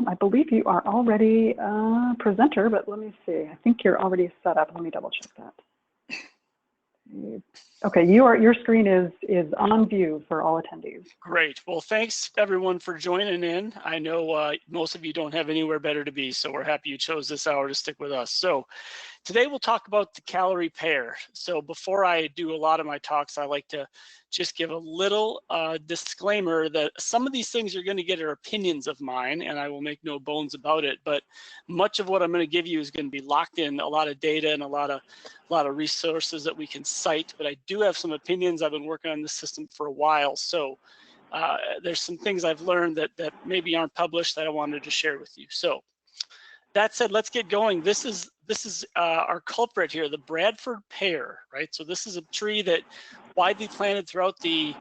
I believe you are already a presenter, but let me see. I think you're already set up. Let me double check that. Okay, your screen is on view for all attendees. Great. Well, thanks everyone for joining in. I know most of you don't have anywhere better to be, so we're happy you chose this hour to stick with us. So today we'll talk about the Callery Pear. So before I do a lot of my talks, I like to just give a little disclaimer that some of these things you're going to get are opinions of mine, and I will make no bones about it. But much of what I'm going to give you is going to be locked in a lot of data and a lot of resources that we can cite. But I do have some opinions. I've been working on this system for a while, so there's some things I've learned that maybe aren't published that I wanted to share with you. So that said, let's get going. This is our culprit here, the Bradford pear, right? So this is a tree that widely planted throughout the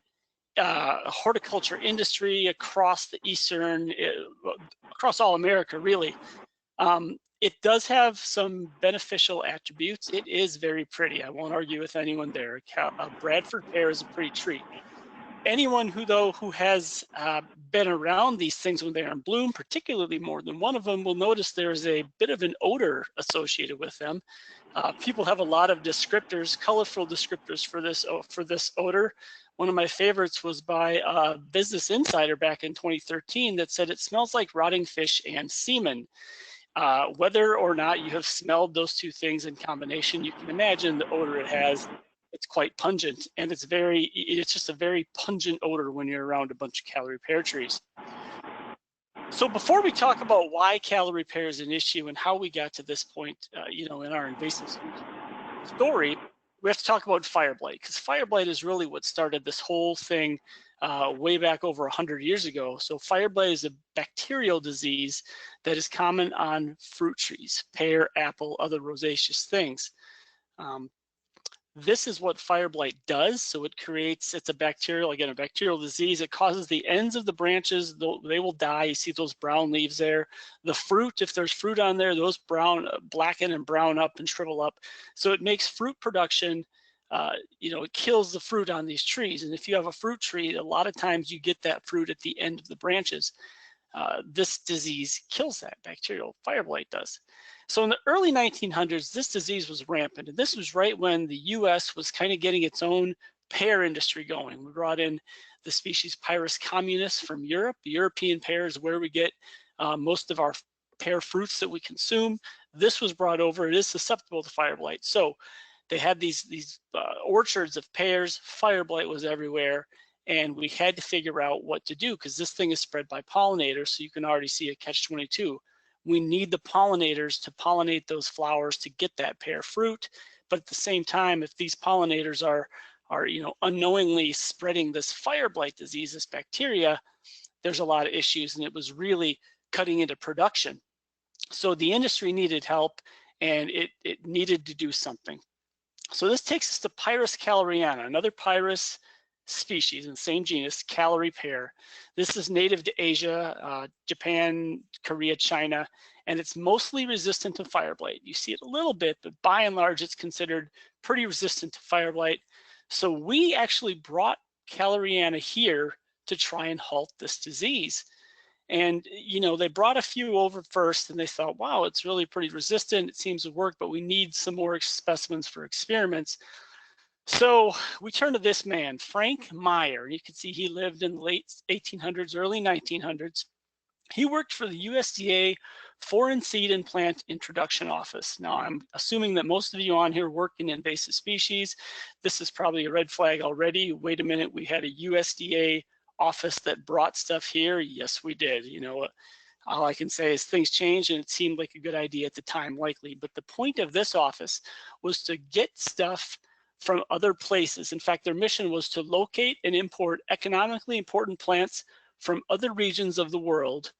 horticulture industry across the across all America, really. It does have some beneficial attributes. It is very pretty. I won't argue with anyone there. A Bradford pear is a pretty tree. Anyone who has been around these things when they're in bloom, particularly more than one of them, will notice there's a bit of an odor associated with them. People have a lot of descriptors, colorful descriptors for this odor. One of my favorites was by Business Insider back in 2013 that said it smells like rotting fish and semen. Whether or not you have smelled those two things in combination, you can imagine the odor it has. It's quite pungent, and it's just a very pungent odor when you're around a bunch of Callery pear trees. So before we talk about why Callery pear is an issue and how we got to this point, in our invasive story, we have to talk about fire blight, because fire blight is really what started this whole thing way back over 100 years ago. So fire blight is a bacterial disease that is common on fruit trees, pear, apple, other rosaceous things. This is what fire blight does. So it's a bacterial disease. It causes the ends of the branches, they will die. You see those brown leaves there. The fruit, if there's fruit on there, those blacken and brown up and shrivel up. So it makes fruit production, it kills the fruit on these trees. And if you have a fruit tree, a lot of times you get that fruit at the end of the branches. This disease kills that. Bacterial fire blight does. So in the early 1900s, this disease was rampant, and this was right when the U.S. was kind of getting its own pear industry going. We brought in the species Pyrus communis from Europe. The European pear is where we get most of our pear fruits that we consume. This was brought over. It is susceptible to fire blight. So they had these orchards of pears. Fire blight was everywhere, and we had to figure out what to do, because this thing is spread by pollinators, so you can already see a catch-22. We need the pollinators to pollinate those flowers to get that pear fruit. But at the same time, if these pollinators are unknowingly spreading this fire blight disease, this bacteria, there's a lot of issues, and it was really cutting into production. So the industry needed help, and it needed to do something. So this takes us to Pyrus calleryana, another Pyrus species in the same genus, Callery pear. This is native to Asia, Japan, Korea, China, and it's mostly resistant to fire blight. You see it a little bit, but by and large, it's considered pretty resistant to fire blight. So we actually brought calleryana here to try and halt this disease. And, they brought a few over first, and they thought, wow, it's really pretty resistant. It seems to work, but we need some more specimens for experiments. So we turn to this man, Frank Meyer. You can see he lived in the late 1800s, early 1900s. He worked for the USDA Foreign Seed and Plant Introduction Office. Now, I'm assuming that most of you on here work in invasive species. This is probably a red flag already. Wait a minute, we had a USDA office that brought stuff here. Yes, we did. All I can say is things changed, and it seemed like a good idea at the time, likely. But the point of this office was to get stuff from other places. In fact, their mission was to locate and import economically important plants from other regions of the world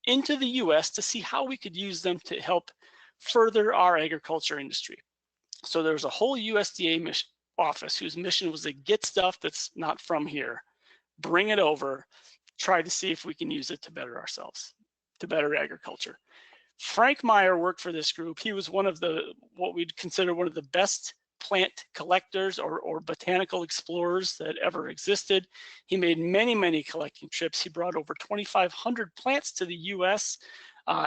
into the US to see how we could use them to help further our agriculture industry. So there's a whole USDA office whose mission was to get stuff that's not from here, bring it over, try to see if we can use it to better ourselves, to better agriculture. Frank Meyer worked for this group. He was one of what we'd consider one of the best plant collectors or botanical explorers that ever existed. He made many, many collecting trips. He brought over 2,500 plants to the US.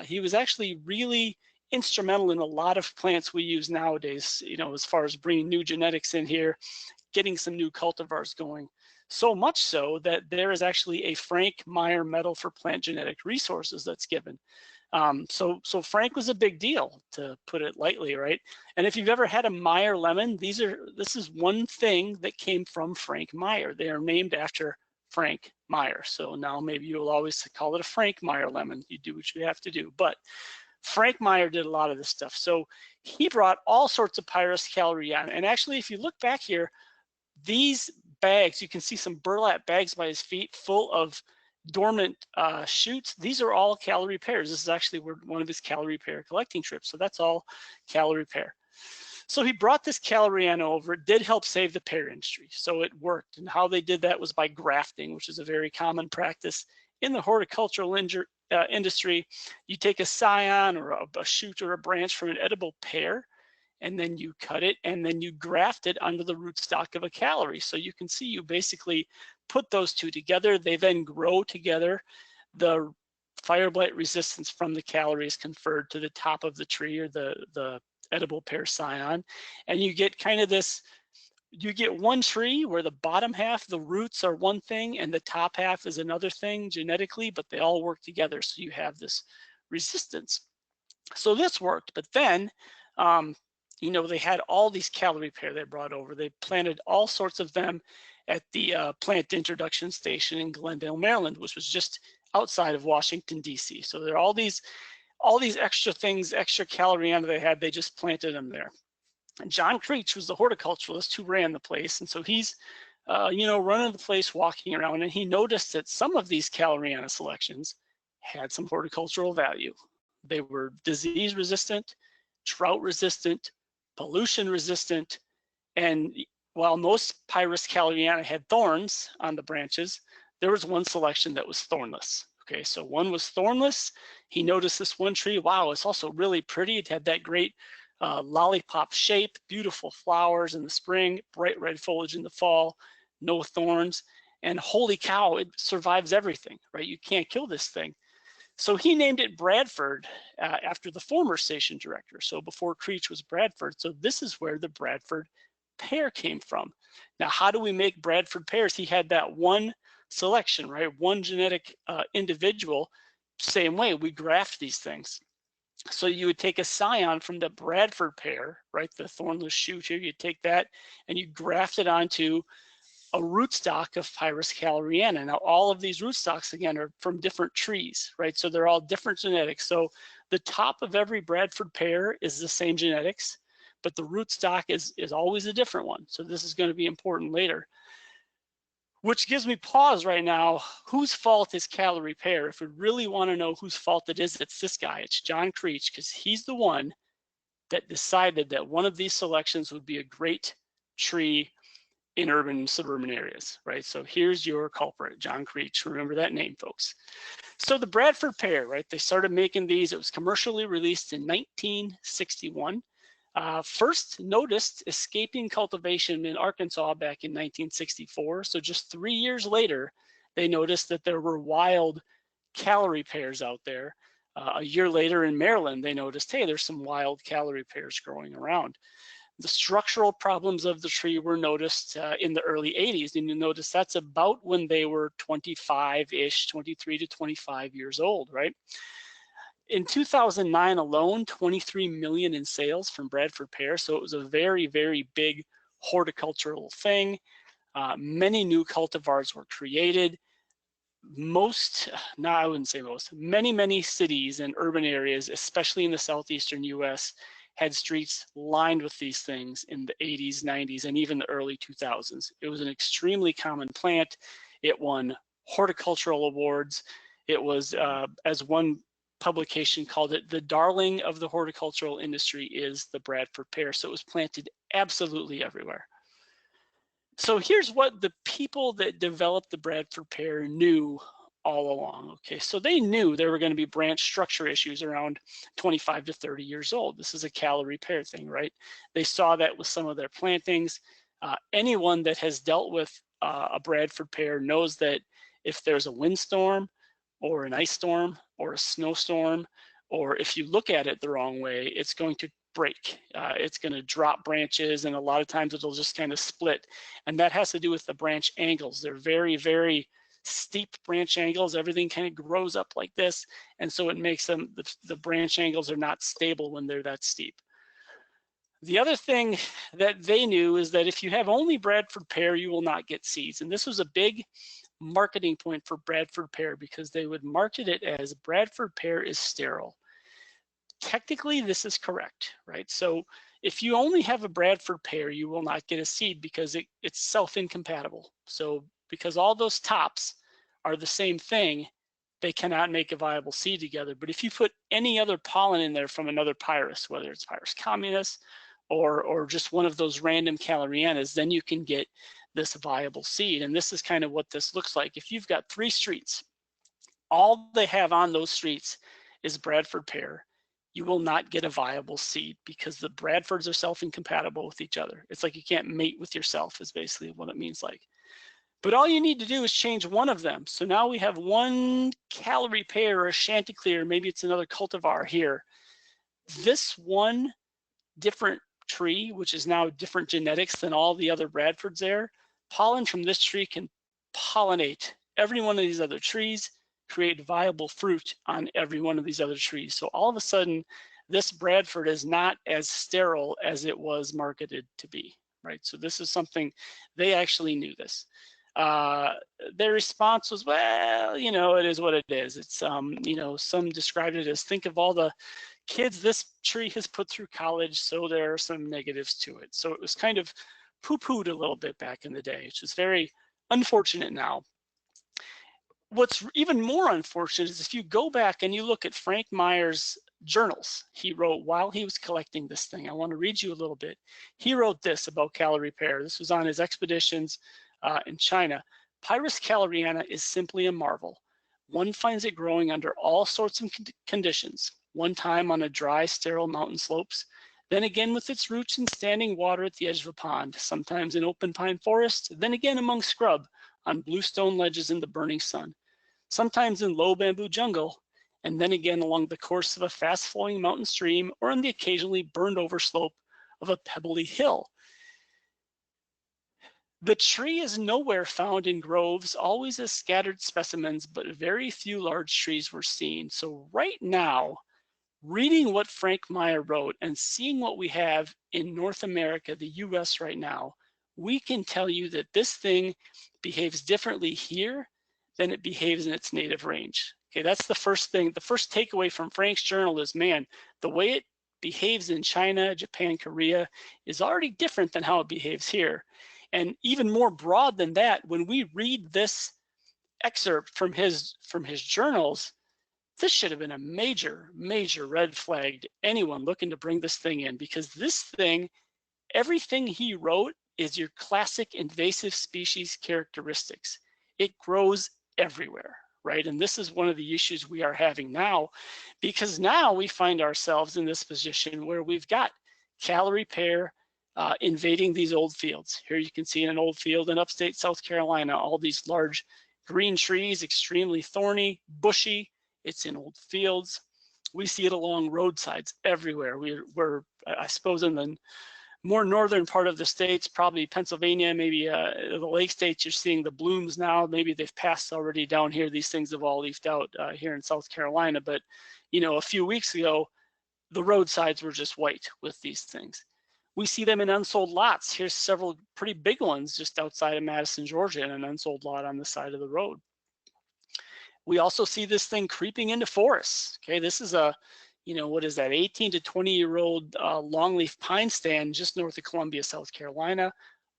He was actually really instrumental in a lot of plants we use nowadays, you know, as far as bringing new genetics in here, getting some new cultivars going. So much so that there is actually a Frank Meyer Medal for Plant Genetic Resources that's given. So Frank was a big deal, to put it lightly, right? And if you've ever had a Meyer lemon, this is one thing that came from Frank Meyer. They are named after Frank Meyer. So now maybe you'll always call it a Frank Meyer lemon. You do what you have to do. But Frank Meyer did a lot of this stuff. So he brought all sorts of Pyrus, calleryana. And actually, if you look back here, these bags, you can see some burlap bags by his feet full of dormant shoots. These are all Callery pears. This is actually one of his Callery pear collecting trips. So that's all Callery pear. So he brought this calleryana over. It did help save the pear industry. So it worked. And how they did that was by grafting, which is a very common practice in the horticultural industry. You take a scion or a shoot or a branch from an edible pear, and then you cut it, and then you graft it onto the rootstock of a callery. So you can see you basically put those two together. They then grow together. The fire blight resistance from the callery is conferred to the top of the tree or the edible pear scion. And you get kind of this, you get one tree where the bottom half, the roots are one thing, and the top half is another thing genetically, but they all work together. So you have this resistance. So this worked, but then, you know, they had all these Callery pear they brought over. They planted all sorts of them at the plant introduction station in Glendale, Maryland, which was just outside of Washington, D.C. So there are all these extra things, extra calleryana they had, they just planted them there. And John Creech was the horticulturalist who ran the place. And so he's, you know, running the place, walking around, and he noticed that some of these calleryana selections had some horticultural value. They were disease resistant, drought resistant, pollution resistant, and while most Pyrus calleryana had thorns on the branches, there was one selection that was thornless. Okay, so one was thornless. He noticed this one tree, wow, it's also really pretty. It had that great lollipop shape, beautiful flowers in the spring, bright red foliage in the fall, no thorns, and holy cow, it survives everything, right? You can't kill this thing. So he named it Bradford after the former station director. So before Creech was Bradford. So this is where the Bradford pear came from. Now, how do we make Bradford pears? He had that one selection, right? One genetic individual. Same way, we graft these things. So you would take a scion from the Bradford pear, right? The thornless shoot here, you take that and you graft it onto a rootstock of Pyrus calleryana. Now, all of these rootstocks, again, are from different trees, right? So they're all different genetics. So the top of every Bradford pear is the same genetics, but the rootstock is always a different one. So this is going to be important later. Which gives me pause right now. Whose fault is Callery pear? If we really want to know whose fault it is, it's this guy. It's John Creech, because he's the one that decided that one of these selections would be a great tree in urban and suburban areas, right? So here's your culprit, John Creech. Remember that name, folks. So the Bradford pear, right? They started making these. It was commercially released in 1961. First noticed escaping cultivation in Arkansas back in 1964. So just 3 years later, they noticed that there were wild Callery pears out there. A year later in Maryland, they noticed, hey, there's some wild Callery pears growing around. The structural problems of the tree were noticed in the early 80s, and you notice that's about when they were 25-ish, 23 to 25 years old, right? In 2009 alone, 23 million in sales from Bradford pear, so it was a very, very big horticultural thing. Many new cultivars were created. I wouldn't say most, many cities and urban areas, especially in the southeastern US, had streets lined with these things in the 80s, 90s, and even the early 2000s. It was an extremely common plant. It won horticultural awards. It was, as one publication called it, the darling of the horticultural industry is the Bradford pear. So it was planted absolutely everywhere. So here's what the people that developed the Bradford pear knew all along. Okay, so they knew there were going to be branch structure issues around 25 to 30 years old. This is a Callery Pear thing, right? They saw that with some of their plantings. Anyone that has dealt with a Bradford pear knows that if there's a windstorm or an ice storm or a snowstorm, or if you look at it the wrong way, it's going to break. It's going to drop branches, and a lot of times it'll just kind of split. And that has to do with the branch angles. They're very, very steep branch angles. Everything kind of grows up like this, and so it makes them, the branch angles are not stable when they're that steep. The other thing that they knew is that if you have only Bradford pear, you will not get seeds. And this was a big marketing point for Bradford pear, because they would market it as Bradford pear is sterile. Technically, this is correct, right? So if you only have a Bradford pear, you will not get a seed because it's self-incompatible. So because all those tops are the same thing, they cannot make a viable seed together. But if you put any other pollen in there from another Pyrus, whether it's Pyrus communis or just one of those random calleryanas, then you can get this viable seed. And this is kind of what this looks like. If you've got 3 streets, all they have on those streets is Bradford pear, you will not get a viable seed because the Bradfords are self-incompatible with each other. It's like you can't mate with yourself is basically what it means like. But all you need to do is change one of them. So now we have one Callery pear or a Chanticleer, maybe it's another cultivar here. This one different tree, which is now different genetics than all the other Bradfords there, pollen from this tree can pollinate every one of these other trees, create viable fruit on every one of these other trees. So all of a sudden, this Bradford is not as sterile as it was marketed to be, right? So this is something, they actually knew this. Their response was, well, you know, it is what it is. It's, you know, some described it as, think of all the kids this tree has put through college, so there are some negatives to it. So it was kind of poo-pooed a little bit back in the day, which is very unfortunate now. What's even more unfortunate is if you go back and you look at Frank Meyer's journals he wrote while he was collecting this thing. I want to read you a little bit. He wrote this about Callery pear. This was on his expeditions in China. Pyrus calleryana is simply a marvel. One finds it growing under all sorts of conditions. One time on a dry, sterile mountain slopes, then again with its roots in standing water at the edge of a pond, sometimes in open pine forest, then again among scrub on bluestone ledges in the burning sun, sometimes in low bamboo jungle, and then again along the course of a fast-flowing mountain stream or on the occasionally burned over slope of a pebbly hill. The tree is nowhere found in groves, always as scattered specimens, but very few large trees were seen. So right now, reading what Frank Meyer wrote and seeing what we have in North America, the US right now, we can tell you that this thing behaves differently here than it behaves in its native range. Okay, that's the first thing. The first takeaway from Frank's journal is, man, the way it behaves in China, Japan, Korea is already different than how it behaves here. And even more broad than that, when we read this excerpt from his journals, this should have been a major, major red flag to anyone looking to bring this thing in, because this thing, everything he wrote is your classic invasive species characteristics. It grows everywhere, right? And this is one of the issues we are having now, because now we find ourselves in this position where we've got Callery pear invading these old fields. Here you can see in an old field in upstate South Carolina, all these large green trees, extremely thorny, bushy. It's in old fields. We see it along roadsides everywhere. We're, I suppose, in the more northern part of the states, probably Pennsylvania, maybe the lake states, you're seeing the blooms now. Maybe they've passed already down here. These things have all leafed out here in South Carolina. But, you know, a few weeks ago, the roadsides were just white with these things. We see them in unsold lots. Here's several pretty big ones just outside of Madison, Georgia, in an unsold lot on the side of the road. We also see this thing creeping into forests. Okay, this is a, you know, what is that, 18 to 20-year-old longleaf pine stand just north of Columbia, South Carolina.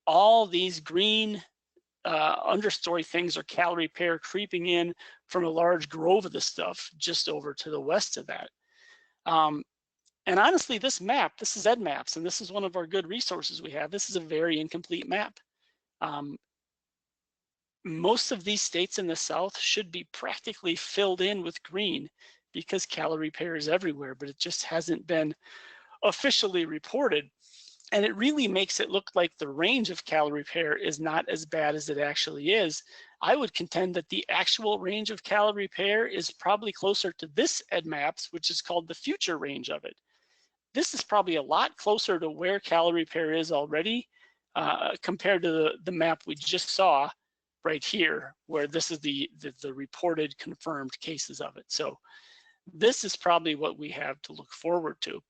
All these green understory things are Callery pear creeping in from a large grove of this stuff just over to the west of that. And honestly, this map, this is EdMaps, and this is one of our good resources we have. This is a very incomplete map. most of these states in the South should be practically filled in with green because Callery Pear is everywhere, but it just hasn't been officially reported. And it really makes it look like the range of Callery Pear is not as bad as it actually is. I would contend that the actual range of Callery Pear is probably closer to this EDMAPS, which is called the future range of it. This is probably a lot closer to where Callery Pear is already compared to the map we just saw right here, where this is the reported confirmed cases of it. So this is probably what we have to look forward to.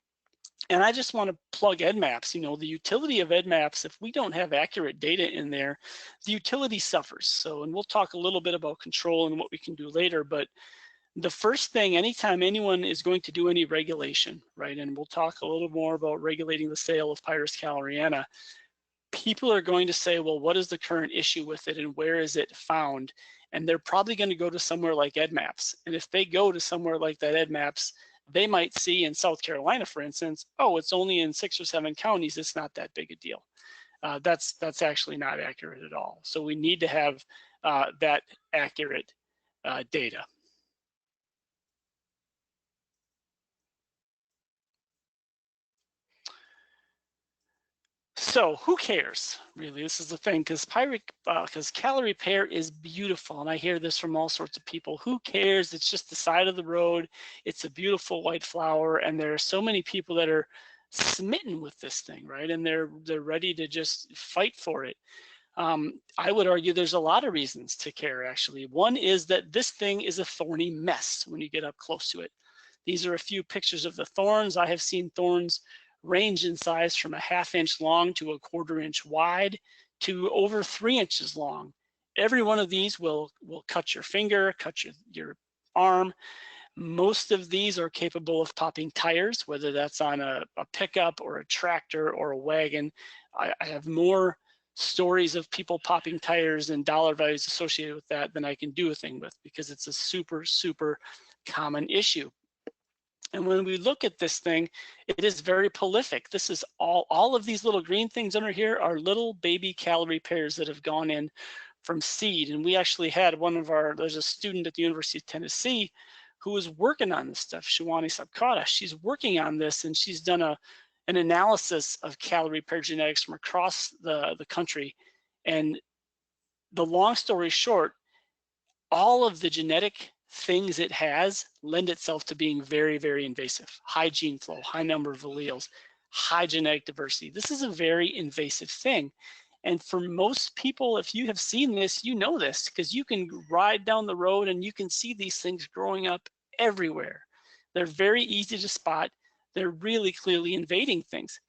And I just want to plug EDMAPS. You know, the utility of EDMAPS, if we don't have accurate data in there, the utility suffers. So, and we'll talk a little bit about control and what we can do later, but the first thing, anytime anyone is going to do any regulation, right, and we'll talk a little more about regulating the sale of Pyrus calleryana, people are going to say, well, what is the current issue with it and where is it found? And they're probably going to go to somewhere like EDMAPS. And if they go to somewhere like that EDMAPS, they might see in South Carolina, for instance, oh, it's only in 6 or 7 counties, it's not that big a deal. That's actually not accurate at all. So we need to have that accurate data. So who cares, really? This is the thing, because Callery Pear is beautiful, and I hear this from all sorts of people. Who cares? It's just the side of the road. It's a beautiful white flower, and there are so many people that are smitten with this thing, right? And they're ready to just fight for it. I would argue there's a lot of reasons to care, actually. One is that this thing is a thorny mess when you get up close to it. These are a few pictures of the thorns. I have seen thorns range in size from a 1/2 inch long to a 1/4 inch wide to over 3 inches long. Every one of these will cut your finger, cut your arm. Most of these are capable of popping tires, whether that's on a pickup or a tractor or a wagon. I have more stories of people popping tires and dollar values associated with that than I can do a thing with, because it's a super, super common issue. And when we look at this thing, it is very prolific. This is all of these little green things under here are little baby Callery pears that have gone in from seed. And we actually had there's a student at the University of Tennessee who was working on this stuff, Shivani Sapkota. She's working on this, and she's done an analysis of Callery pear genetics from across the country. And the long story short, all of the genetic things it has lend itself to being very, very invasive. High gene flow, high number of alleles, high genetic diversity. This is a very invasive thing. And for most people, if you have seen this, you know this, because you can ride down the road and you can see these things growing up everywhere. They're very easy to spot. They're really clearly invading things.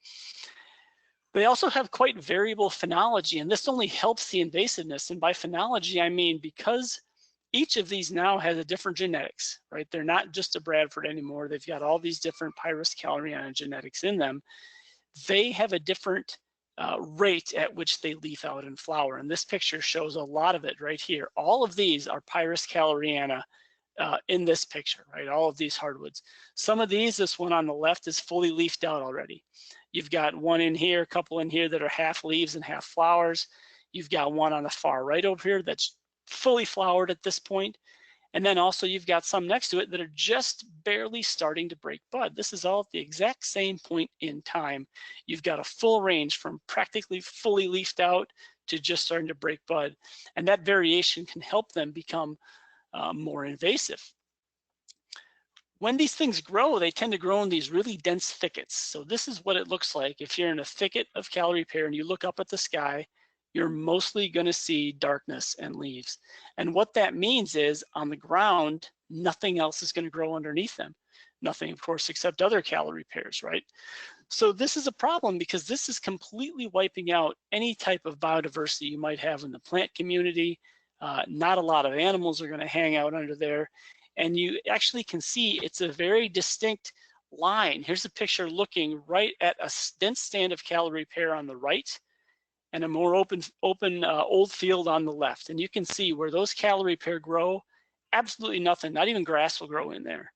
They also have quite variable phenology, and this only helps the invasiveness. And by phenology, I mean because each of these now has a different genetics, right? They're not just a Bradford anymore. They've got all these different Pyrus calleryana genetics in them. They have a different rate at which they leaf out and flower. And this picture shows a lot of it right here. All of these are Pyrus calleryana in this picture, right? All of these hardwoods. Some of these, this one on the left is fully leafed out already. You've got one in here, a couple in here that are half leaves and half flowers. You've got one on the far right over here that's fully flowered at this point. And then also you've got some next to it that are just barely starting to break bud. This is all at the exact same point in time. You've got a full range from practically fully leafed out to just starting to break bud. And that variation can help them become more invasive. When these things grow, they tend to grow in these really dense thickets. So this is what it looks like if you're in a thicket of Callery pear and you look up at the sky. You're mostly going to see darkness and leaves. And what that means is on the ground, nothing else is going to grow underneath them. Nothing, of course, except other Callery pears, right? So this is a problem because this is completely wiping out any type of biodiversity you might have in the plant community. Not a lot of animals are going to hang out under there. And you actually can see it's a very distinct line. Here's a picture looking right at a dense stand of Callery pear on the right, and a more open old field on the left. And you can see where those Callery pear grow, absolutely nothing, not even grass will grow in there.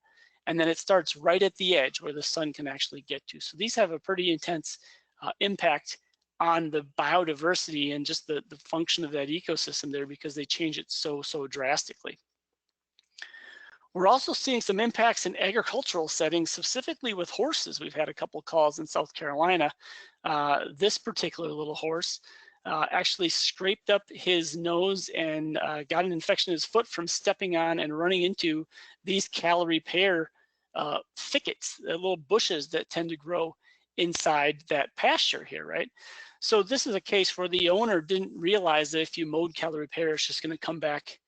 And then it starts right at the edge where the sun can actually get to. So these have a pretty intense impact on the biodiversity and just the function of that ecosystem there, because they change it so drastically. We're also seeing some impacts in agricultural settings, specifically with horses. We've had a couple of calls in South Carolina. This particular little horse actually scraped up his nose and got an infection in his foot from stepping on and running into these Callery Pear thickets, little bushes that tend to grow inside that pasture here, right? So this is a case where the owner didn't realize that if you mowed Callery Pear, it's just going to come back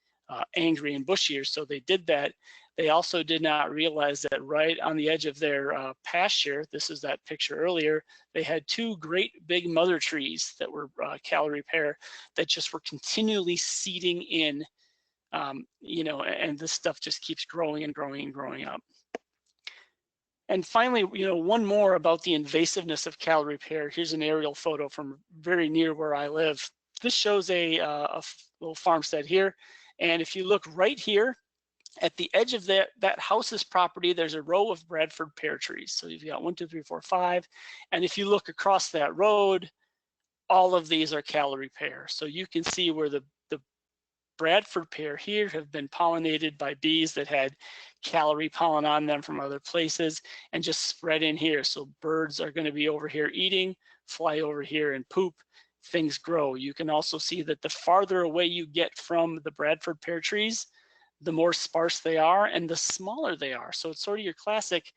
angry and bushier, so they did that. They also did not realize that right on the edge of their pasture, this is that picture earlier, they had two great big mother trees that were Callery Pear that just were continually seeding in, you know, and this stuff just keeps growing and growing and growing up. And finally, you know, one more about the invasiveness of Callery Pear. Here's an aerial photo from very near where I live. This shows a little farmstead here. And if you look right here at the edge of that house's property, there's a row of Bradford pear trees. So you've got 1, 2, 3, 4, 5. And if you look across that road, all of these are Callery Pear. So you can see where the Bradford pear here have been pollinated by bees that had Callery pollen on them from other places and just spread in here. So birds are going to be over here eating, fly over here and poop. Things grow. You can also see that the farther away you get from the Bradford pear trees, the more sparse they are and the smaller they are. So it's sort of your classic,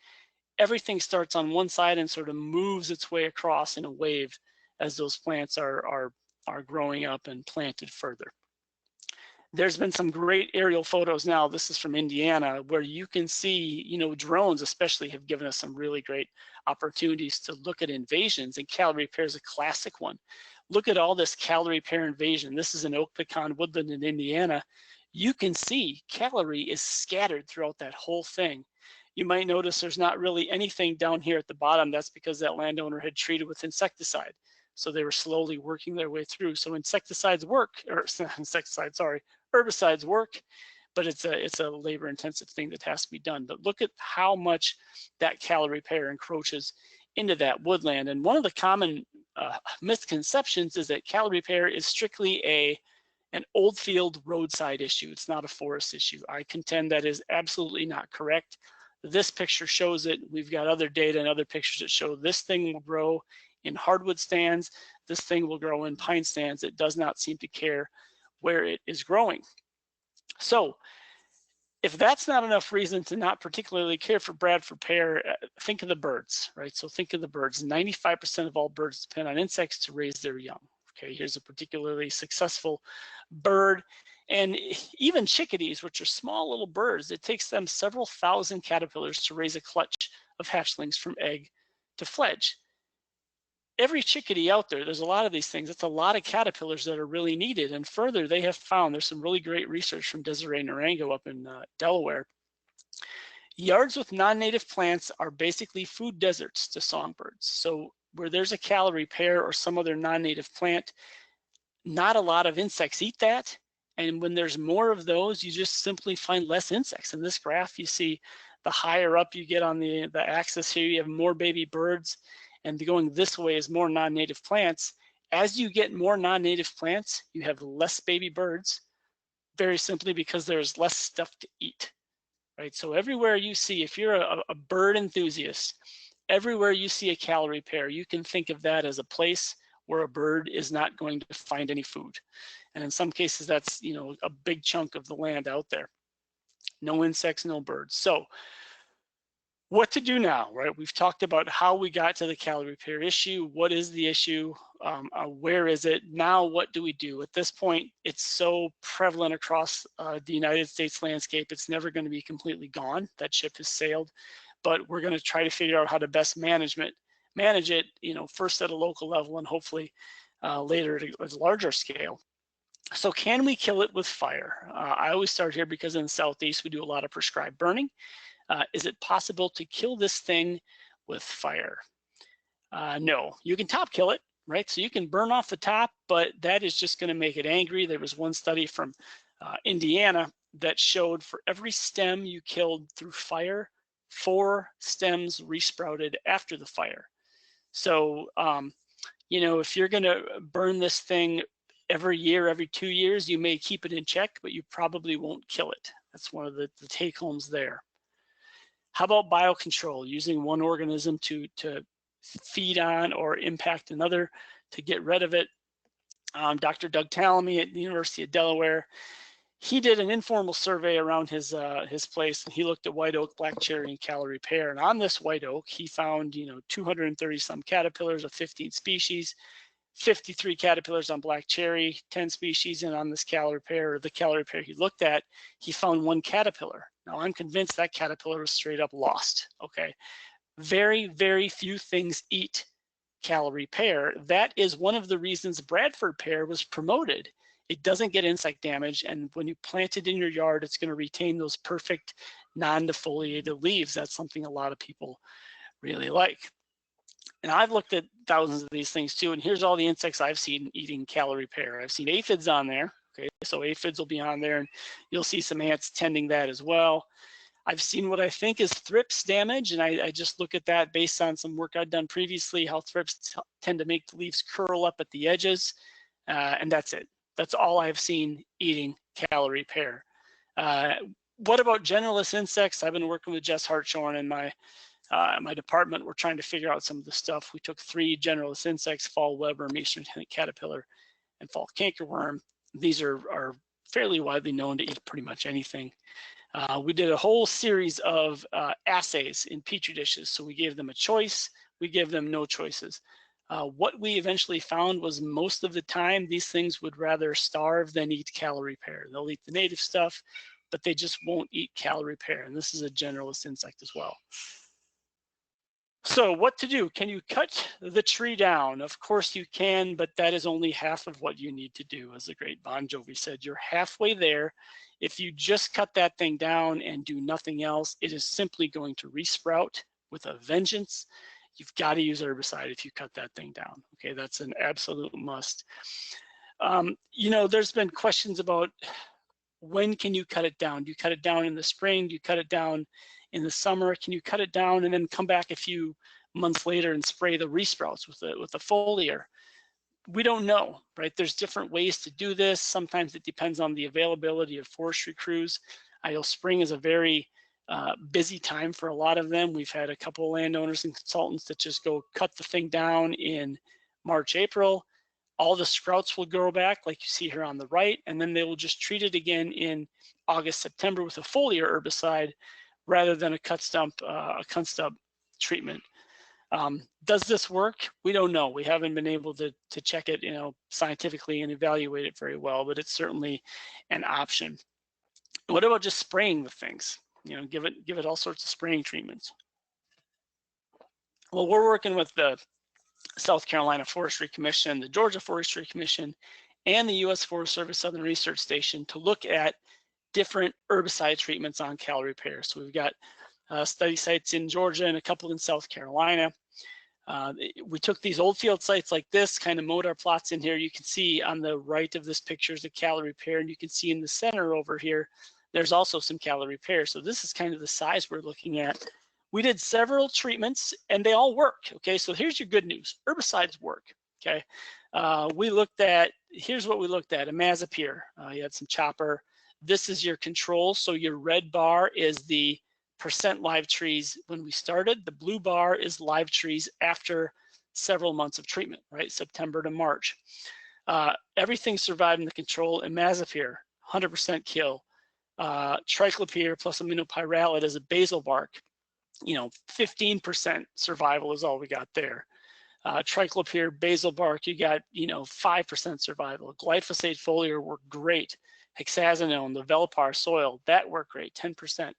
everything starts on one side and sort of moves its way across in a wave as those plants are growing up and planted further. There's been some great aerial photos now. This is from Indiana, where you can see, you know, drones especially have given us some really great opportunities to look at invasions, and Callery Pear is a classic one. Look at all this Callery Pear invasion. This is an oak pecan woodland in Indiana. You can see Callery is scattered throughout that whole thing. You might notice there's not really anything down here at the bottom. That's because that landowner had treated with insecticide. So they were slowly working their way through. So insecticides work, or insecticides, sorry, herbicides work, but it's a labor-intensive thing that has to be done. But look at how much that Callery Pear encroaches into that woodland. And one of the common misconceptions is that Callery Pear is strictly an old field roadside issue. It's not a forest issue. I contend that is absolutely not correct. This picture shows it. We've got other data and other pictures that show this thing will grow in hardwood stands. This thing will grow in pine stands. It does not seem to care where it is growing. So if that's not enough reason to not particularly care for Bradford pear, think of the birds, right? So think of the birds. 95% of all birds depend on insects to raise their young. Okay, here's a particularly successful bird. And even chickadees, which are small little birds, it takes them several thousand caterpillars to raise a clutch of hatchlings from egg to fledge. Every chickadee out there, there's a lot of these things. It's a lot of caterpillars that are really needed. And further, they have found, there's some really great research from Desiree Narango up in Delaware. Yards with non-native plants are basically food deserts to songbirds. So where there's a Callery Pear or some other non-native plant, not a lot of insects eat that. And when there's more of those, you just simply find less insects. In this graph, you see the higher up you get on the axis here, you have more baby birds. And going this way is more non-native plants. As you get more non-native plants, you have less baby birds, very simply because there's less stuff to eat, right? So everywhere you see, if you're a bird enthusiast, everywhere you see a Callery Pear, you can think of that as a place where a bird is not going to find any food. And in some cases, that's, you know, a big chunk of the land out there. No insects, no birds. So what to do now, right? We've talked about how we got to the Callery Pear issue. What is the issue? Where is it? Now, what do we do? At this point, it's so prevalent across the United States landscape, it's never going to be completely gone. That ship has sailed, but we're going to try to figure out how to best manage it, you know, first at a local level and hopefully later at a larger scale. So can we kill it with fire? I always start here because in the Southeast, we do a lot of prescribed burning. Is it possible to kill this thing with fire? No, you can top kill it, right? So you can burn off the top, but that is just going to make it angry. There was one study from Indiana that showed for every stem you killed through fire, 4 stems resprouted after the fire. So You know, if you're going to burn this thing every year, every 2 years, you may keep it in check, but you probably won't kill it. That's one of the take homes there. How about biocontrol, using one organism to feed on or impact another to get rid of it? Dr. Doug Tallamy at the University of Delaware, he did an informal survey around his place, and he looked at white oak, black cherry, and Callery pear. And on this white oak, he found 230 some caterpillars of 15 species, 53 caterpillars on black cherry, 10 species, and on this Callery pear, or the Callery pear he looked at, he found one caterpillar. Now I'm convinced that caterpillar was straight up lost. Okay, very, very few things eat Callery pear. That is one of the reasons Bradford pear was promoted. It doesn't get insect damage, and when you plant it in your yard, it's going to retain those perfect non-defoliated leaves. That's something a lot of people really like. And I've looked at thousands of these things too, and here's all the insects I've seen eating Callery pear. I've seen aphids on there. Okay, so aphids will be on there, and you'll see some ants tending that as well. I've seen what I think is thrips damage, and I just look at that based on some work I've done previously, how thrips tend to make the leaves curl up at the edges, and that's it. That's all I've seen eating Callery pear. What about generalist insects? I've been working with Jess Hartshorn in my department. We're trying to figure out some of the stuff. We took 3 generalist insects: fall webworm, eastern caterpillar, and fall cankerworm. These are fairly widely known to eat pretty much anything. We did a whole series of assays in petri dishes. So we gave them a choice, we gave them no choices. What we eventually found was most of the time these things would rather starve than eat Callery pear. They'll eat the native stuff, but they just won't eat Callery pear. And this is a generalist insect as well. So what to do? Can you cut the tree down? Of course you can, but that is only half of what you need to do. As the great Bon Jovi said, you're halfway there. If you just cut that thing down and do nothing else, it is simply going to resprout with a vengeance. You've got to use herbicide if you cut that thing down. Okay, that's an absolute must. There's been questions about when can you cut it down? Do you cut it down in the spring? Do you cut it down in the summer? Can you cut it down and then come back a few months later and spray the resprouts with the foliar? We don't know, right? There's different ways to do this. Sometimes it depends on the availability of forestry crews. I know spring is a very busy time for a lot of them. We've had a couple of landowners and consultants that just go cut the thing down in March, April. All the sprouts will grow back like you see here on the right, and then they will just treat it again in August, September with a foliar herbicide rather than a cut stump treatment. Does this work? We don't know. We haven't been able to check it, scientifically and evaluate it very well, but it's certainly an option. What about just spraying the things? Give it all sorts of spraying treatments. Well, we're working with the South Carolina Forestry Commission, the Georgia Forestry Commission, and the U.S. Forest Service Southern Research Station to look at different herbicide treatments on Callery pear. So we've got study sites in Georgia and a couple in South Carolina. We took these old field sites like this, kind of mowed our plots in here. You can see on the right of this picture is a Callery pear, and you can see in the center over here, there's also some Callery pear. So this is kind of the size we're looking at. We did several treatments and they all work. Okay, so here's your good news. Herbicides work. Okay, here's what we looked at: imazapyr. You had some chopper. This is your control. So your red bar is the percent live trees when we started. The blue bar is live trees after several months of treatment, right? September to March. Everything survived in the control. Imazapyr, 100% kill. Triclopyr plus aminopyralid as a basal bark, 15% survival is all we got there. Triclopyr, basal bark, you got 5% survival. Glyphosate foliar worked great. Hexazinone, the Velpar soil, that worked great, 10%.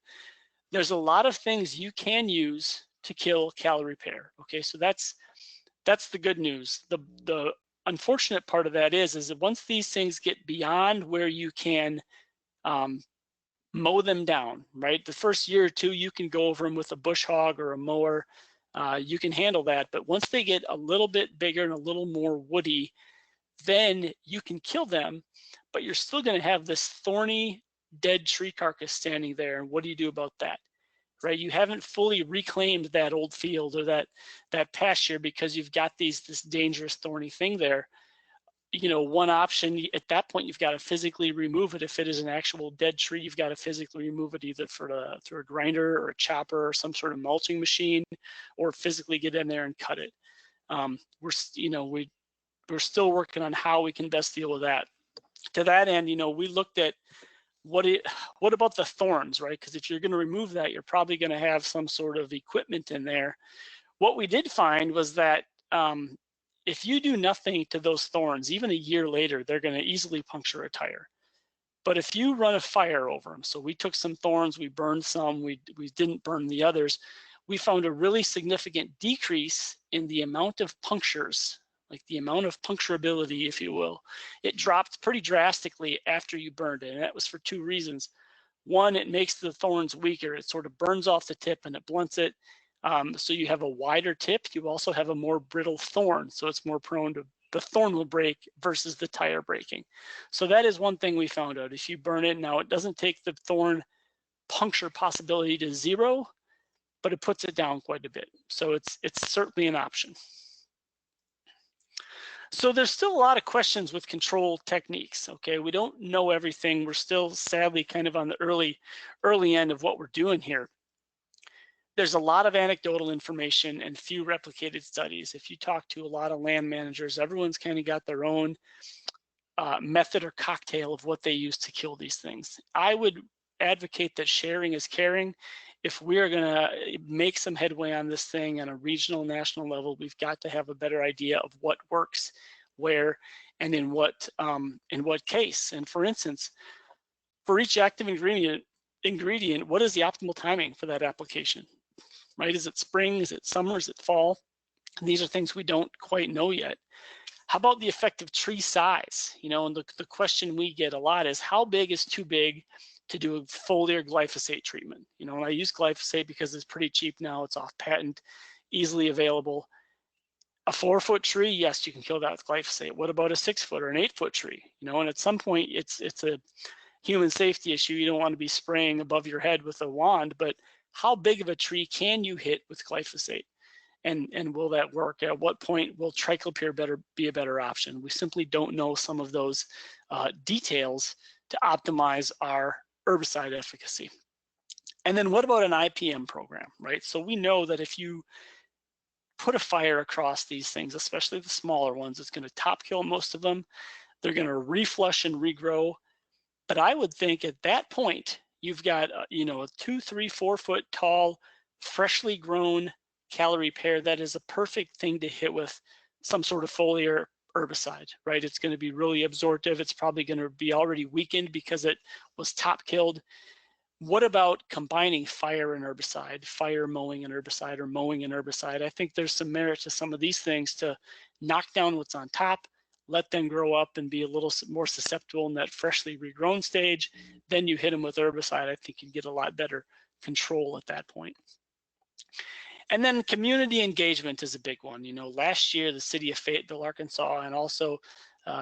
There's a lot of things you can use to kill Callery pear. Okay, so that's the good news. The unfortunate part of that is that once these things get beyond where you can mow them down, right? The first year or two, you can go over them with a bush hog or a mower. You can handle that. But once they get a little bit bigger and a little more woody, then you can kill them, but you're still going to have this thorny, dead tree carcass standing there. And what do you do about that? right? You haven't fully reclaimed that old field or that pasture because you've got this dangerous thorny thing there. One option at that point, you've got to physically remove it. If it is an actual dead tree, you've got to physically remove it either through a grinder or a chopper or some sort of mulching machine, or physically get in there and cut it. We're still working on how we can best deal with that. To that end, we looked at what about the thorns, right? Because if you're going to remove that, you're probably going to have some sort of equipment in there. What we did find was that if you do nothing to those thorns, even a year later, they're going to easily puncture a tire. But if you run a fire over them, so we took some thorns, we burned some, we didn't burn the others, we found a really significant decrease in the amount of punctures, like the amount of puncturability, if you will. It dropped pretty drastically after you burned it, and that was for two reasons. One, it makes the thorns weaker. It sort of burns off the tip and it blunts it. So you have a wider tip. You also have a more brittle thorn, so it's more prone to the thorn will break versus the tire breaking. So that is one thing we found out. If you burn it, now it doesn't take the thorn puncture possibility to zero, but it puts it down quite a bit. So it's certainly an option. So there's still a lot of questions with control techniques. Okay, we don't know everything. We're still sadly kind of on the early end of what we're doing here. There's a lot of anecdotal information and few replicated studies. If you talk to a lot of land managers, everyone's kind of got their own method or cocktail of what they use to kill these things. I would advocate that sharing is caring. If we are going to make some headway on this thing on a regional, national level, we've got to have a better idea of what works, where, and in what case. And for instance, for each active ingredient, what is the optimal timing for that application? Right? Is it spring? Is it summer? Is it fall? And these are things we don't quite know yet. How about the effective tree size? And the question we get a lot is, how big is too big to do a foliar glyphosate treatment? And I use glyphosate because it's pretty cheap now. It's off patent, easily available. A 4-foot tree, yes, you can kill that with glyphosate. What about a 6-foot or an 8-foot tree? And at some point, it's a human safety issue. You don't want to be spraying above your head with a wand, but how big of a tree can you hit with glyphosate? And will that work? At what point will triclopyr be a better option? We simply don't know some of those details to optimize our herbicide efficacy. And then what about an IPM program, right? So we know that if you put a fire across these things, especially the smaller ones, it's going to top kill most of them. They're going to reflush and regrow. But I would think at that point, you've got a 2, 3, 4 foot tall, freshly grown Callery pear that is a perfect thing to hit with some sort of foliar herbicide, right? It's going to be really absorptive. It's probably going to be already weakened because it was top killed. What about combining fire and herbicide, fire mowing and herbicide, or mowing and herbicide? I think there's some merit to some of these things to knock down what's on top, let them grow up and be a little more susceptible in that freshly regrown stage. Then you hit them with herbicide. I think you get a lot better control at that point. And then community engagement is a big one. Last year, the city of Fayetteville, Arkansas, and also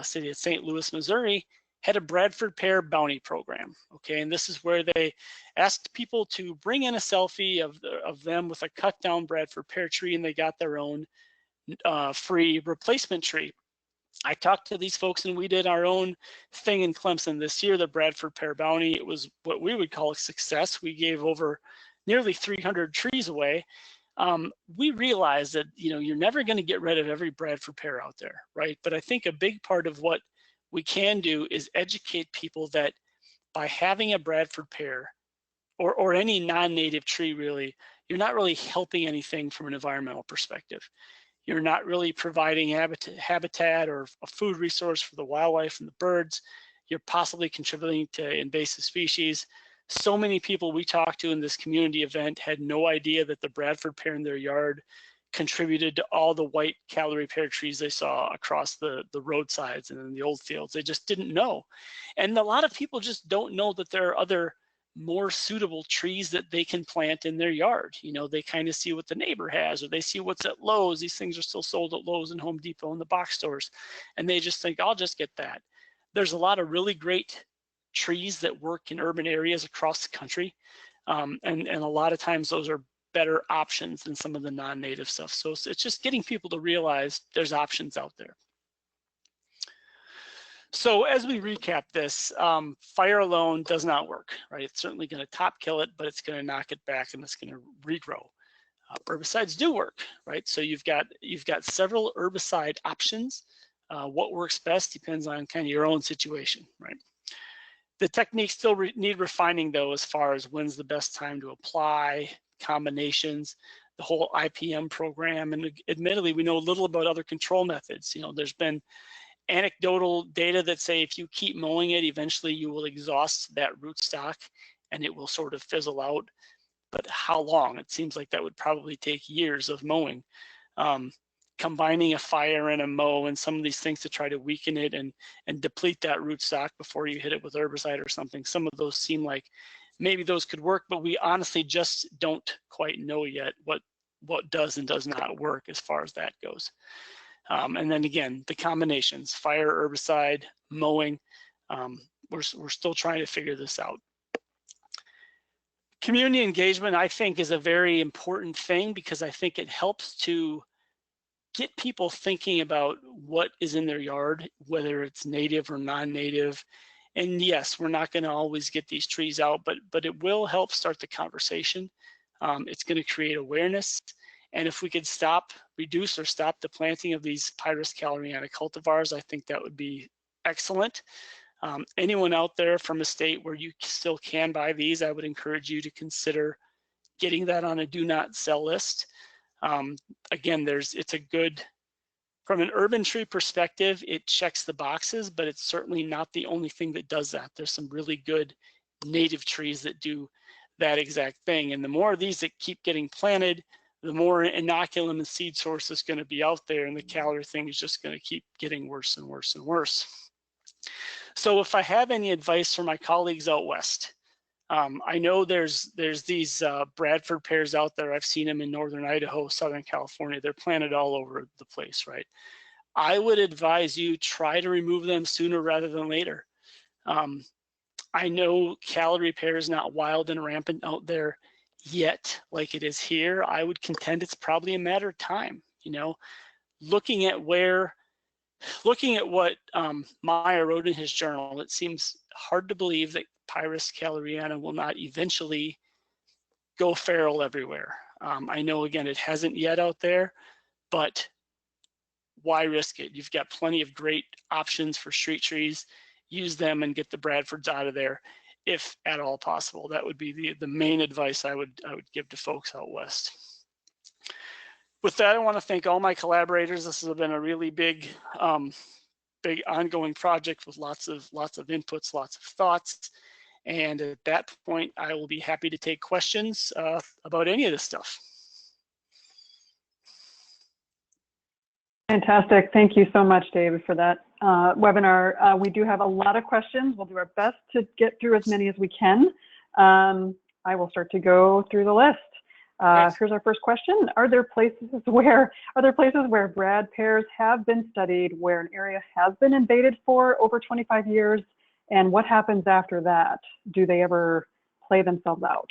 city of St. Louis, Missouri, had a Bradford pear bounty program. Okay, and this is where they asked people to bring in a selfie of them with a cut down Bradford pear tree, and they got their own free replacement tree. I talked to these folks, and we did our own thing in Clemson this year, the Bradford Pear Bounty. It was what we would call a success. We gave over nearly 300 trees away. We realized that you're never going to get rid of every Bradford pear out there, right? But I think a big part of what we can do is educate people that by having a Bradford pear or any non-native tree, really, you're not really helping anything from an environmental perspective. You're not really providing habitat or a food resource for the wildlife and the birds. You're possibly contributing to invasive species. So many people we talked to in this community event had no idea that the Bradford pear in their yard contributed to all the white Callery pear trees they saw across the roadsides and in the old fields. They just didn't know. And a lot of people just don't know that there are other more suitable trees that they can plant in their yard. They kind of see what the neighbor has, or they see what's at Lowe's. These things are still sold at Lowe's and Home Depot and the box stores. And they just think, I'll just get that. There's a lot of really great trees that work in urban areas across the country. and a lot of times those are better options than some of the non-native stuff. So it's just getting people to realize there's options out there. So as we recap this, fire alone does not work, right? It's certainly going to top kill it, but it's going to knock it back and it's going to regrow. Herbicides do work, right? So you've got several herbicide options. What works best depends on kind of your own situation, right? The techniques still need refining though, as far as when's the best time to apply, combinations, the whole IPM program, and admittedly, we know little about other control methods. You know, there's been anecdotal data that say if you keep mowing it, eventually you will exhaust that rootstock and it will sort of fizzle out. But how long? It seems like that would probably take years of mowing. Combining a fire and a mow and some of these things to try to weaken it and deplete that rootstock before you hit it with herbicide or something. Some of those seem like maybe those could work, but we honestly just don't quite know yet what does and does not work as far as that goes. And then again, the combinations, fire, herbicide, mowing, we're still trying to figure this out. Community engagement, I think, is a very important thing because I think it helps to get people thinking about what is in their yard, whether it's native or non-native. And yes, we're not going to always get these trees out, but it will help start the conversation. It's going to create awareness. And if we could reduce or stop the planting of these Pyrus calleryana cultivars, I think that would be excellent. Anyone out there from a state where you still can buy these, I would encourage you to consider getting that on a do not sell list. Again, it's a good, from an urban tree perspective, it checks the boxes, but it's certainly not the only thing that does that. There's some really good native trees that do that exact thing. And the more of these that keep getting planted, the more inoculum and seed source is going to be out there, and the calorie thing is just going to keep getting worse and worse and worse. So if I have any advice for my colleagues out west, I know there's these Bradford pears out there. I've seen them in northern Idaho, southern California. They're planted all over the place, right? I would advise you try to remove them sooner rather than later. I know Callery Pear is not wild and rampant out there yet like it is here. I would contend it's probably a matter of time. You know, looking at what Meyer wrote in his journal, it seems hard to believe that Pyrus calleryana will not eventually go feral everywhere. I know, again, it hasn't yet out there, but why risk it? You've got plenty of great options for street trees. Use them and get the Bradfords out of there, if at all possible. That would be the main advice I would give to folks out west. With that, I want to thank all my collaborators. This has been a really big ongoing project with lots of inputs, lots of thoughts. And at that point, I will be happy to take questions about any of this stuff. Fantastic. Thank you so much, David, for that webinar. We do have a lot of questions. We'll do our best to get through as many as we can. I will start to go through the list. Here's our first question. Are there places where Brad pears have been studied where an area has been invaded for over 25 years? And what happens after that? Do they ever play themselves out?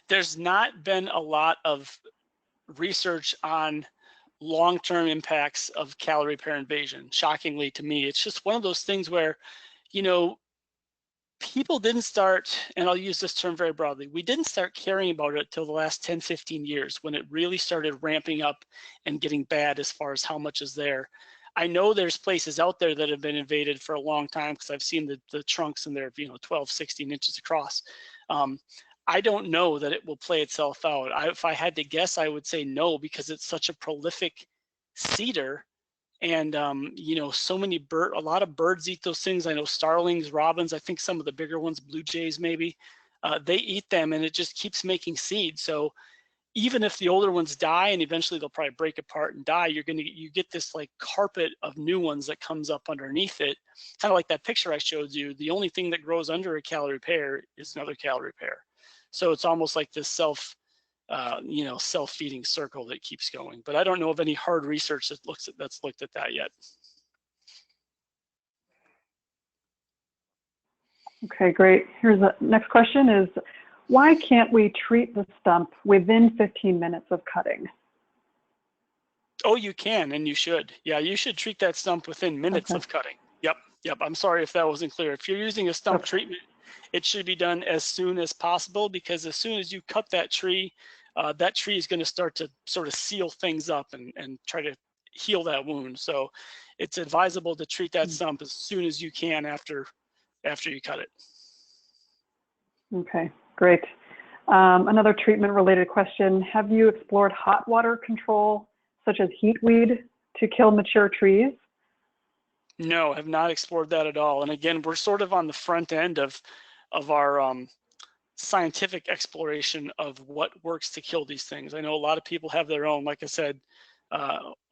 There's not been a lot of research on long-term impacts of Callery pear invasion. Shockingly to me, it's just one of those things where, you know, people didn't start, and I'll use this term very broadly, we didn't start caring about it till the last 10, 15 years when it really started ramping up and getting bad as far as how much is there. I know there's places out there that have been invaded for a long time because I've seen the trunks and they're 12, 16 inches across. I don't know that it will play itself out. If I had to guess, I would say no, because it's such a prolific cedar, and so many a lot of birds eat those things. I know starlings, robins, I think some of the bigger ones, blue jays maybe, they eat them, and it just keeps making seed. So even if the older ones die, and eventually they'll probably break apart and die, you get this like carpet of new ones that comes up underneath it, kind of like that picture I showed you. The only thing that grows under a Callery pear is another Callery pear. So it's almost like this self-feeding circle that keeps going. But I don't know of any hard research that's looked at that yet. Okay, great. Here's the next question is, Why can't we treat the stump within 15 minutes of cutting? Oh, you can, and you should. Yeah, you should treat that stump within minutes of cutting. Yep. I'm sorry if that wasn't clear. If you're using a stump treatment, it should be done as soon as possible, because as soon as you cut that tree is going to start to sort of seal things up and try to heal that wound. So it's advisable to treat that stump as soon as you can after you cut it. Okay, great. Another treatment-related question. Have you explored hot water control, such as heat weed, to kill mature trees? No, have not explored that at all. And again, we're sort of on the front end of our scientific exploration of what works to kill these things. I know a lot of people have their own, like I said,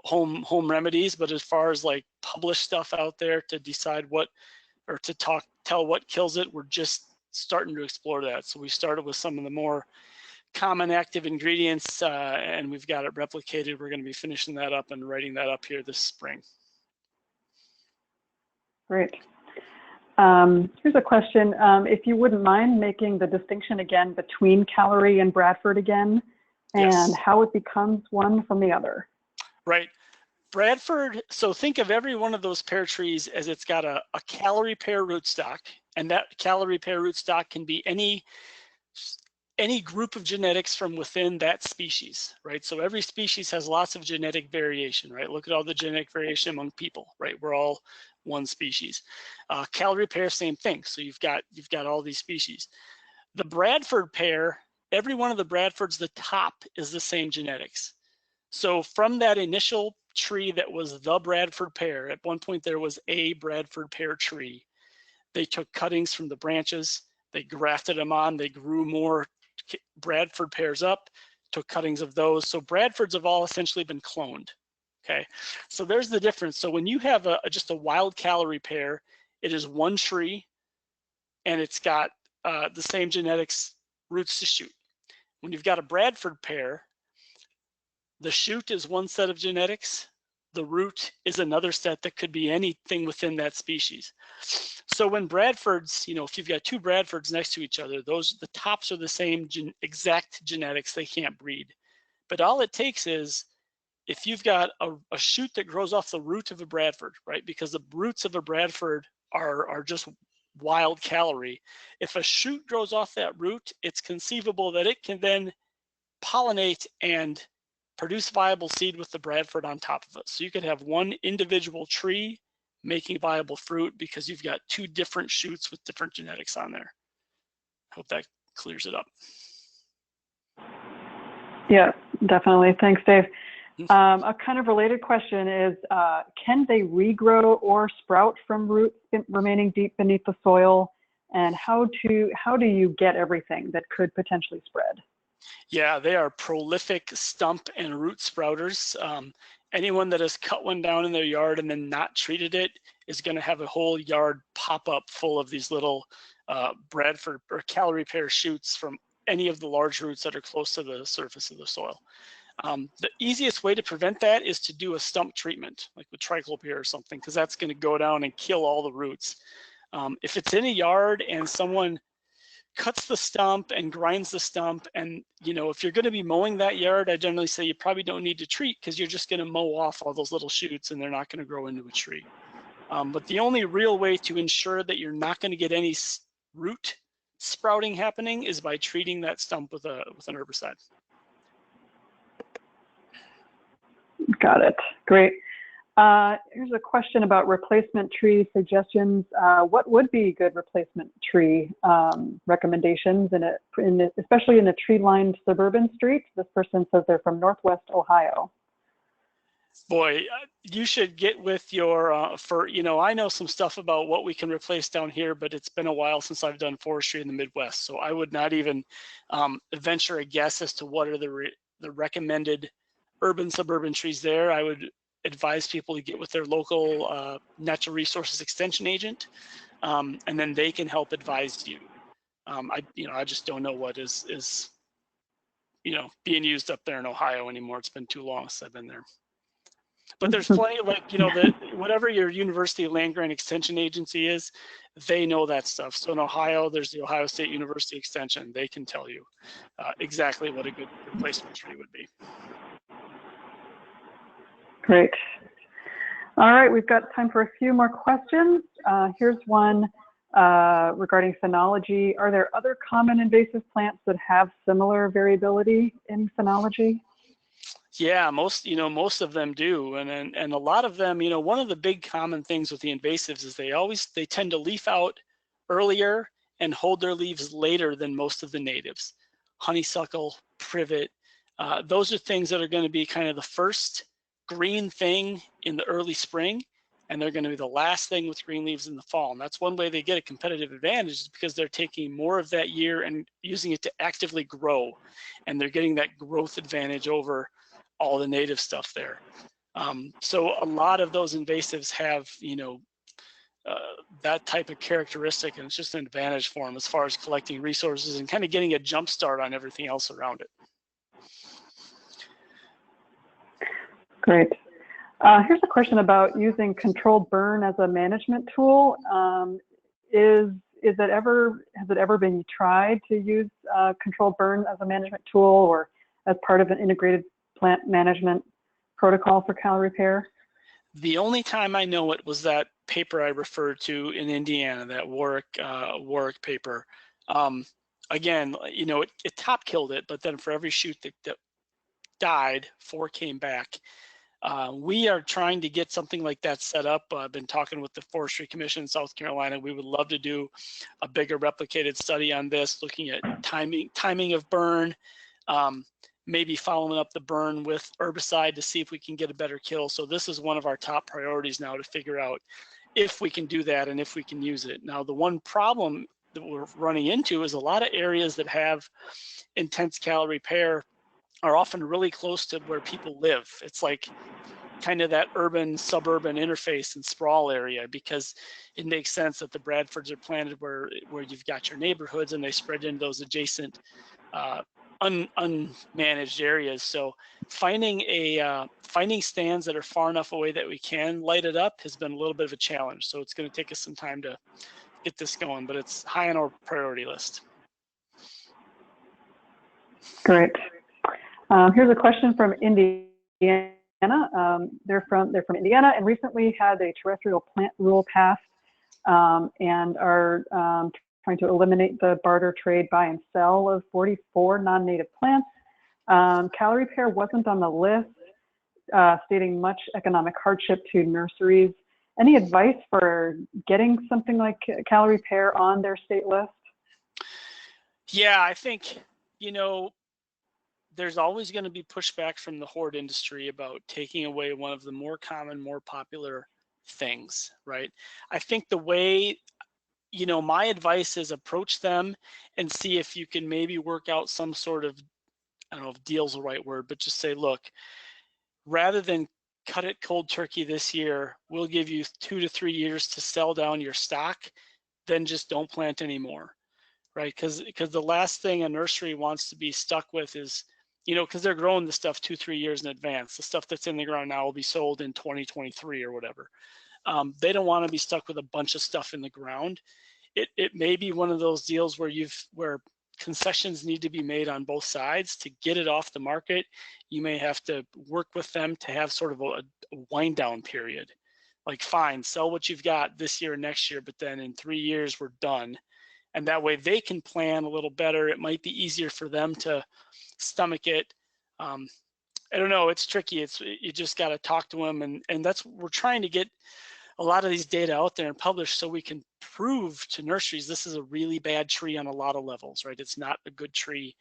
home remedies, but as far as like published stuff out there to decide what, or to tell what kills it, we're just starting to explore that. So we started with some of the more common active ingredients, and we've got it replicated. We're going to be finishing that up and writing that up here this spring. Great. Here's a question. If you wouldn't mind making the distinction again between Callery and Bradford again, and how it becomes one from the other. Right. Bradford, so think of every one of those pear trees as it's got a Callery pear rootstock, and that Callery pear rootstock can be any group of genetics from within that species, right? So every species has lots of genetic variation, right? Look at all the genetic variation among people, right? We're all one species. Callery pear, same thing. So you've got all these species. The Bradford pear, every one of the Bradfords, the top is the same genetics. So from that initial tree that was the Bradford pear, at one point there was a Bradford pear tree. They took cuttings from the branches, they grafted them on, they grew more Bradford pears up, took cuttings of those. So Bradfords have all essentially been cloned. Okay, so there's the difference. So when you have just a wild Callery pear, it is one tree and it's got the same genetics, roots to shoot. When you've got a Bradford pear, the shoot is one set of genetics, the root is another set that could be anything within that species. So when Bradfords, if you've got two Bradfords next to each other, the tops are the same exact genetics, they can't breed. But all it takes is, if you've got a shoot that grows off the root of a Bradford, right? Because the roots of a Bradford are just wild Callery. If a shoot grows off that root, it's conceivable that it can then pollinate and produce viable seed with the Bradford on top of it. So you could have one individual tree making viable fruit because you've got two different shoots with different genetics on there. Hope that clears it up. Yeah, definitely. Thanks, Dave. A kind of related question is, can they regrow or sprout from roots remaining deep beneath the soil? And how do you get everything that could potentially spread? Yeah, they are prolific stump and root sprouters. Anyone that has cut one down in their yard and then not treated it is going to have a whole yard pop up full of these little Bradford or Callery pear shoots from any of the large roots that are close to the surface of the soil. The easiest way to prevent that is to do a stump treatment, like with triclopyr or something, because that's going to go down and kill all the roots. If it's in a yard and someone cuts the stump and grinds the stump, and if you're going to be mowing that yard, I generally say you probably don't need to treat, because you're just going to mow off all those little shoots and they're not going to grow into a tree. But the only real way to ensure that you're not going to get any root sprouting happening is by treating that stump with an herbicide. Got it. Great. Here's a question about replacement tree suggestions. What would be good replacement tree recommendations, especially in a tree-lined suburban street? This person says they're from Northwest Ohio. Boy, you should get with your, I know some stuff about what we can replace down here, but it's been a while since I've done forestry in the Midwest. So I would not even venture a guess as to what are the recommended urban suburban trees there. I would advise people to get with their local natural resources extension agent, and then they can help advise you. I just don't know what is being used up there in Ohio anymore. It's been too long since I've been there. But there's plenty, like whatever your university land grant extension agency is, they know that stuff. So in Ohio, there's the Ohio State University Extension. They can tell you exactly what a good replacement tree would be. Great. All right, we've got time for a few more questions. Here's one regarding phenology. Are there other common invasive plants that have similar variability in phenology? Yeah, most of them do, and a lot of them, one of the big common things with the invasives is they tend to leaf out earlier and hold their leaves later than most of the natives. Honeysuckle, privet, those are things that are going to be kind of the first green thing in the early spring, and they're going to be the last thing with green leaves in the fall. And that's one way they get a competitive advantage, is because they're taking more of that year and using it to actively grow, and they're getting that growth advantage over all the native stuff there. So a lot of those invasives have, that type of characteristic, and it's just an advantage for them as far as collecting resources and kind of getting a jump start on everything else around it. Great. Here's a question about using controlled burn as a management tool. Has it ever been tried to use controlled burn as a management tool or as part of an integrated plant management protocol for Callery Pear? The only time I know it was that paper I referred to in Indiana, that Warwick paper. Again, it top killed it, but then for every shoot that died, 4 came back. We are trying to get something like that set up. I've been talking with the Forestry Commission in South Carolina. We would love to do a bigger replicated study on this, looking at timing of burn, maybe following up the burn with herbicide to see if we can get a better kill. So this is one of our top priorities now, to figure out if we can do that and if we can use it. Now, the one problem that we're running into is a lot of areas that have intense Callery Pear are often really close to where people live. It's like kind of that urban suburban interface and sprawl area, because it makes sense that the Bradfords are planted where you've got your neighborhoods and they spread into those adjacent unmanaged areas. So finding stands that are far enough away that we can light it up has been a little bit of a challenge. So it's going to take us some time to get this going, but it's high on our priority list. Great. Here's a question from Indiana. They're from Indiana and recently had a terrestrial plant rule passed and are trying to eliminate the barter trade buy and sell of 44 non-native plants. Callery Pear wasn't on the list, stating much economic hardship to nurseries. Any advice for getting something like Callery Pear on their state list? Yeah, I think, there's always going to be pushback from the horde industry about taking away one of the more common, more popular things, right? I think the way, my advice is approach them and see if you can maybe work out some sort of, I don't know if deal's the right word, but just say, look, rather than cut it cold turkey this year, we'll give you 2 to 3 years to sell down your stock, then just don't plant anymore, right? Because the last thing a nursery wants to be stuck with is, because they're growing the stuff 2-3 years in advance. The stuff that's in the ground now will be sold in 2023 or whatever. They don't want to be stuck with a bunch of stuff in the ground. It may be one of those deals where concessions need to be made on both sides to get it off the market. You may have to work with them to have sort of a wind down period. Like, fine, sell what you've got this year and next year, but then in 3 years we're done. And that way they can plan a little better. It might be easier for them to stomach it. I don't know, it's tricky. You just got to talk to them, and that's, we're trying to get a lot of these data out there and published so we can prove to nurseries this is a really bad tree on a lot of levels, right? It's not a good tree.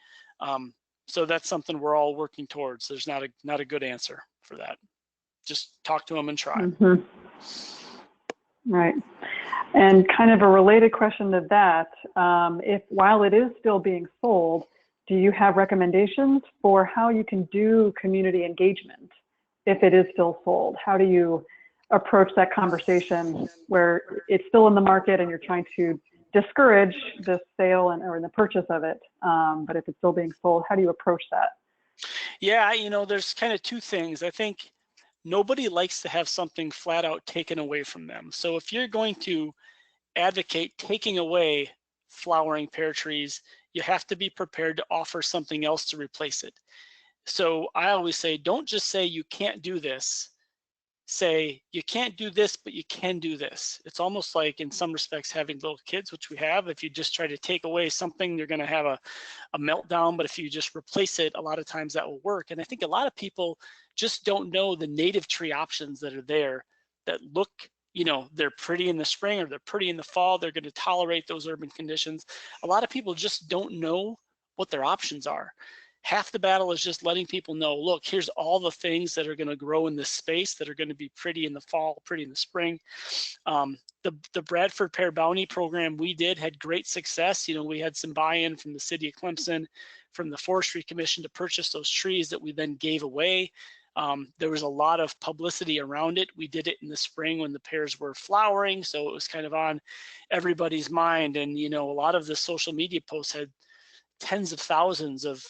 So that's something we're all working towards. There's not a good answer for that. Just talk to them and try. Mm-hmm. Right. And kind of a related question to that, while it is still being sold, do you have recommendations for how you can do community engagement if it is still sold? How do you approach that conversation where it's still in the market and you're trying to discourage the sale or the purchase of it, but if it's still being sold, how do you approach that? Yeah, there's kind of two things. I think nobody likes to have something flat out taken away from them. So if you're going to advocate taking away flowering pear trees, you have to be prepared to offer something else to replace it. So I always say, don't just say you can't do this. Say you can't do this, but you can do this. It's almost like, in some respects, having little kids, which we have. If you just try to take away something, you're going to have a meltdown. But if you just replace it, a lot of times that will work. And I think a lot of people just don't know the native tree options that are there that look, you know, they're pretty in the spring or they're pretty in the fall. They're going to tolerate those urban conditions. A lot of people just don't know what their options are. Half the battle is just letting people know, look, here's all the things that are going to grow in this space that are going to be pretty in the fall, pretty in the spring. The Bradford Pear Bounty program we did had great success. You know, we had some buy-in from the city of Clemson, from the Forestry Commission to purchase those trees that we then gave away. There was a lot of publicity around it. We did it in the spring when the pears were flowering, so it was kind of on everybody's mind. And, you know, a lot of the social media posts had tens of thousands of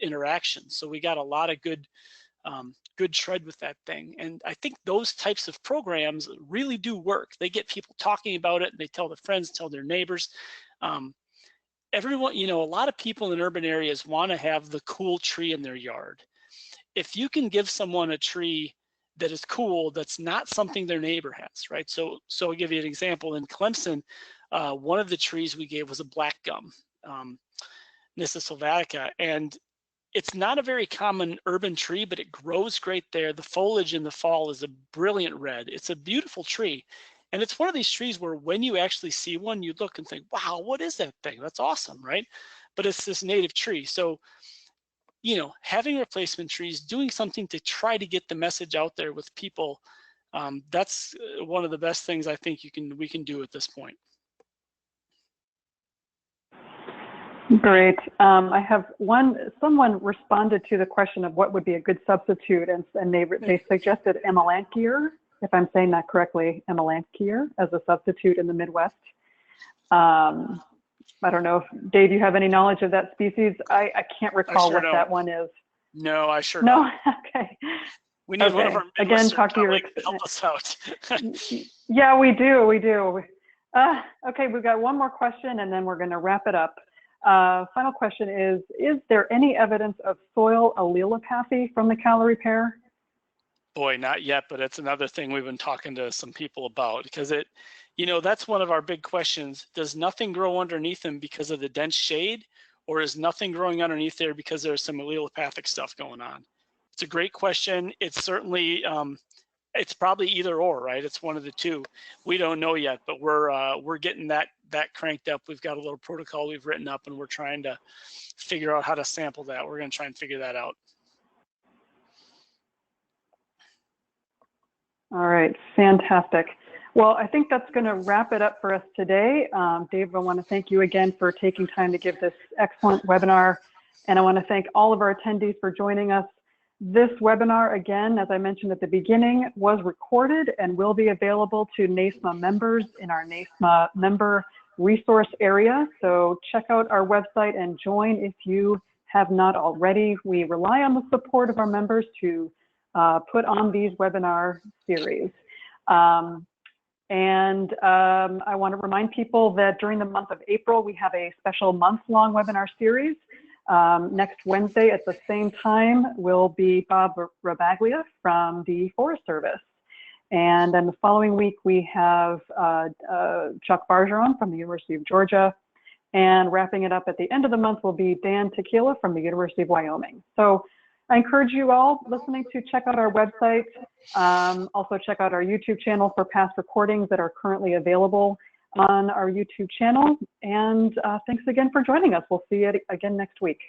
interactions. So we got a lot of good tread with that thing. And I think those types of programs really do work. They get people talking about it, and they tell their friends, tell their neighbors. Everyone, you know, a lot of people in urban areas want to have the cool tree in their yard. If you can give someone a tree that is cool, that's not something their neighbor has, right? So I'll give you an example. In Clemson, one of the trees we gave was a black gum. Nyssa sylvatica, and it's not a very common urban tree, but it grows great there. The foliage in the fall is a brilliant red. It's a beautiful tree. And it's one of these trees where when you actually see one, you look and think, wow, what is that thing? That's awesome, right? But it's this native tree. So, you know, having replacement trees, doing something to try to get the message out there with people, that's one of the best things I think we can do at this point. Great. I have someone responded to the question of what would be a good substitute, and they suggested amelanchier, if I'm saying that correctly, amelanchier as a substitute in the Midwest. I don't know if, Dave, you have any knowledge of that species? I can't recall what that one is. No, I sure don't. No? Okay. We need one of our again, talk to your to help us out. Yeah, we do. Okay, we've got one more question, and then we're going to wrap it up. Final question is there any evidence of soil allelopathy from the Callery pear? Boy, not yet, but it's another thing we've been talking to some people about, because it, you know, that's one of our big questions. Does nothing grow underneath them because of the dense shade, or is nothing growing underneath there because there's some allelopathic stuff going on? It's a great question. It's certainly, it's probably either or, right? It's one of the two. We don't know yet, but we're getting that cranked up. We've got a little protocol we've written up, and we're trying to figure out how to sample that. We're going to try and figure that out. All right, fantastic. Well, I think that's going to wrap it up for us today. Dave, I want to thank you again for taking time to give this excellent webinar, and I want to thank all of our attendees for joining us. This webinar, again, as I mentioned at the beginning, was recorded and will be available to NASMA members in our NASMA member resource area. So check out our website and join if you have not already. We rely on the support of our members to put on these webinar series. I want to remind people that during the month of April, we have a special month-long webinar series. Next Wednesday at the same time will be Bob Rabaglia from the Forest Service. And then the following week, we have Chuck Bargeron from the University of Georgia. And wrapping it up at the end of the month will be Dan Tequila from the University of Wyoming. So I encourage you all listening to check out our website. Also check out our YouTube channel for past recordings that are currently available on our YouTube channel. And thanks again for joining us. We'll see you again next week.